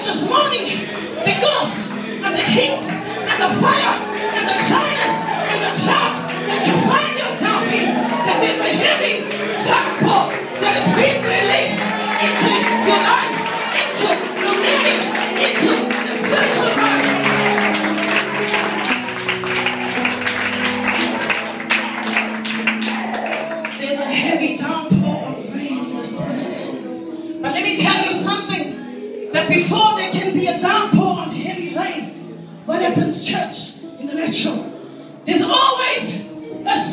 But this morning, because of the heat and the fire and the dryness and the trap that you find yourself in, that there's a heavy downpour that is being released into your life, into your marriage, into the spiritual life. There's a heavy downpour of rain in the spirit. But let me tell you something, that before there can be a downpour of heavy rain, what happens, church, in the natural? There's always a